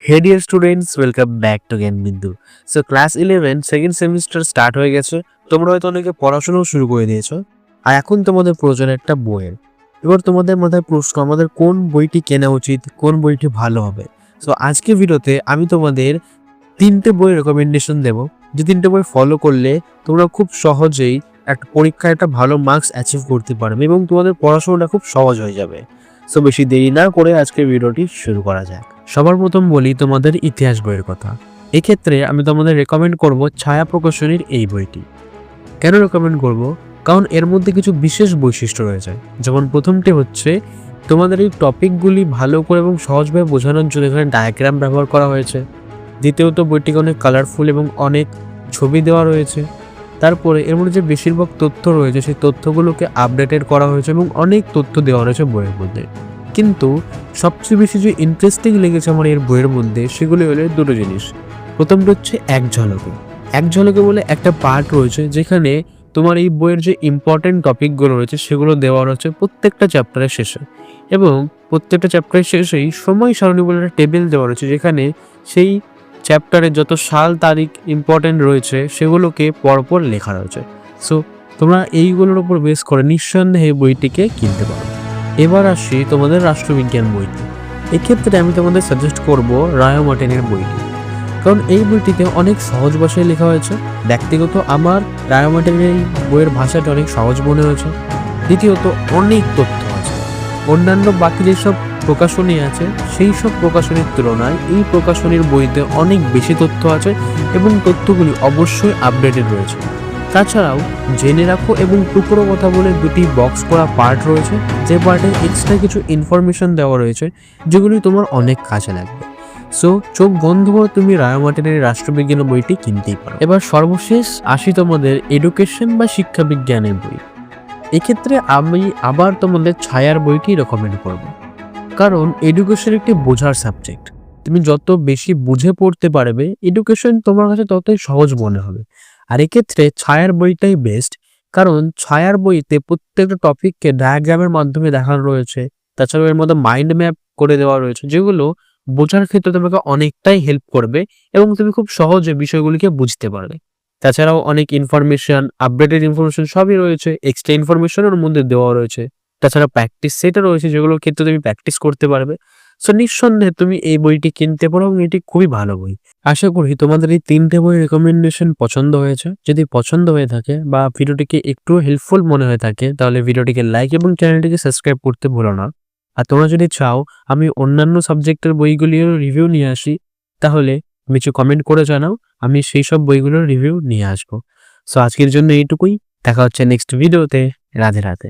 Hey dear students, welcome back to again বিন্দু। So class 11 second semester start হয়ে গেছে। তোমরা হয়তো অনেকে পড়াশোনাও শুরু করে দিয়েছো। আর এখন তোমাদের প্রয়োজন একটা বইয়ের। এবার তোমাদের মাথায় প্রশ্ন, আমাদের কোন বইটি কেনা উচিত, কোন বইটি ভালো হবে। সো আজকে ভিডিওতে আমি তোমাদের তিনটে বই রেকমেন্ডেশন দেব, যে তিনটে বই ফলো করলে তোমরা খুব সহজেই একটা পরীক্ষায় একটা ভালো মার্কস অ্যাচিভ করতে পারবে এবং তোমাদের পড়াশোনাটা খুব সহজ হয়ে যাবে। সো বেশি দেরি না করে আজকে ভিডিওটি শুরু করা যাক। সবার প্রথম বলি তোমাদের ইতিহাস বইয়ের কথা। এক্ষেত্রে আমি তোমাদের রেকমেন্ড করব ছায়া প্রকাশনীর এই বইটি। কেন রেকমেন্ড করব? কারণ এর মধ্যে কিছু বিশেষ বৈশিষ্ট্য রয়েছে। যেমন প্রথমটি হচ্ছে তোমাদের এই টপিকগুলি ভালো করে এবং সহজভাবে বোঝানোর জন্য এখানে ডায়াগ্রাম ব্যবহার করা হয়েছে। দ্বিতীয়ত বইটিকে অনেক কালারফুল এবং অনেক ছবি দেওয়া রয়েছে। তারপরে এর মধ্যে যে বেশিরভাগ তথ্য রয়েছে সেই তথ্যগুলোকে আপডেটেড করা হয়েছে এবং অনেক তথ্য দেওয়া রয়েছে বইয়ের মধ্যে। কিন্তু সবচেয়ে বেশি যে ইন্টারেস্টিং লেগেছে আমার এর বইয়ের মধ্যে সেগুলি হলো দুটো জিনিস। প্রথমটা হচ্ছে এক ঝলকে। এক ঝলকে বলে একটা পার্ট রয়েছে যেখানে তোমার এই বইয়ের যে ইম্পর্টেন্ট টপিকগুলো রয়েছে সেগুলো দেওয়া রয়েছে প্রত্যেকটা চ্যাপ্টারের শেষে, এবং প্রত্যেকটা চ্যাপ্টারের শেষেই সময় সারণী বলে একটা টেবিল দেওয়া রয়েছে যেখানে সেই চ্যাপ্টারে যত সাল তারিখ ইম্পর্টেন্ট রয়েছে সেগুলোকে পরপর লেখা রয়েছে। সো তোমরা এইগুলোর উপর বেস করে নিঃসন্দেহে বইটিকে কিনতে পারো। এবার আসি তোমাদের রাষ্ট্রবিজ্ঞান বইটি। এক্ষেত্রে আমি তোমাদের সাজেস্ট করব রায় মার্টিনের বইটি, কারণ এই বইটিতে অনেক সহজ ভাষায় লেখা হয়েছে। ব্যক্তিগত আমার রায় মার্টিনের এই বইয়ের ভাষাটা অনেক সহজ মনে হয়েছে। দ্বিতীয়ত অনেক তথ্য আছে। অন্যান্য বাকি যেসব প্রকাশনী আছে সেই সব প্রকাশনীর তুলনায় এই প্রকাশনীর বইতে অনেক বেশি তথ্য আছে এবং তথ্যগুলি অবশ্যই আপডেটেড রয়েছে। তাছাড়াও জেনে রাখো এবং টুকরো কথা বলে দুটি বক্স করা পার্ট রয়েছে, যে পার্টে এক্সট্রা কিছু ইনফরমেশন দেওয়া রয়েছে যেগুলি তোমার অনেক কাজে লাগবে। সো চোখ বন্ধ করে তুমি রায় মার্টিনের রাষ্ট্রবিজ্ঞান বইটি কিনতেই পারো। এবার সর্বশেষ আসি তোমাদের এডুকেশন বা শিক্ষা বিজ্ঞানের বই। এক্ষেত্রে আমি আবার তোমাদের ছায়ার বইটি রেকমেন্ড করব, কারণ এডুকেশন একটি বোঝার সাবজেক্ট। তুমি যত বেশি বুঝে পড়তে পারবে এডুকেশন তোমার কাছে ততই সহজ মনে হবে। আর এক্ষেত্রে ছায়ার বইটাই বেস্ট, কারণ ছায়ার বইতে প্রত্যেকটা টপিককে ডায়াগ্রামের মাধ্যমে দেখানো রয়েছে। তাছাড়াও এর মধ্যে মাইন্ড ম্যাপ করে দেওয়া রয়েছে যেগুলো বোঝার ক্ষেত্রে তোমাকে অনেকটাই হেল্প করবে এবং তুমি খুব সহজে বিষয়গুলিকে বুঝতে পারবে। তাছাড়াও অনেক ইনফরমেশন, আপডেটেড ইনফরমেশন সবই রয়েছে, এক্সট্রা ইনফরমেশনের মধ্যে দেওয়া রয়েছে। তাছাড়া প্র্যাকটিস সেটও রয়েছে যেগুলোর ক্ষেত্রে তুমি প্র্যাকটিস করতে পারবে। সো নিঃসন্দেহে তুমি এই বইটি কিনতে পারো এবং এটি খুবই ভালো বই। আশা করি তোমাদের এই তিনটে বই রেকমেন্ডেশন পছন্দ হয়েছে। যদি পছন্দ হয়ে থাকে বা ভিডিওটিকে একটু হেল্পফুল মনে হয়ে থাকে তাহলে ভিডিওটিকে লাইক এবং চ্যানেলটিকে সাবস্ক্রাইব করতে ভুলো না। আর তোমরা যদি চাও আমি অন্যান্য সাবজেক্টের বইগুলির রিভিউ নিয়ে আসি তাহলে কিছু কমেন্ট করে জানাও, আমি সেই সব বইগুলোর রিভিউ নিয়ে আসবো। সো আজকের জন্য এইটুকুই, দেখা হচ্ছে নেক্সট ভিডিওতে। রাধে রাধে।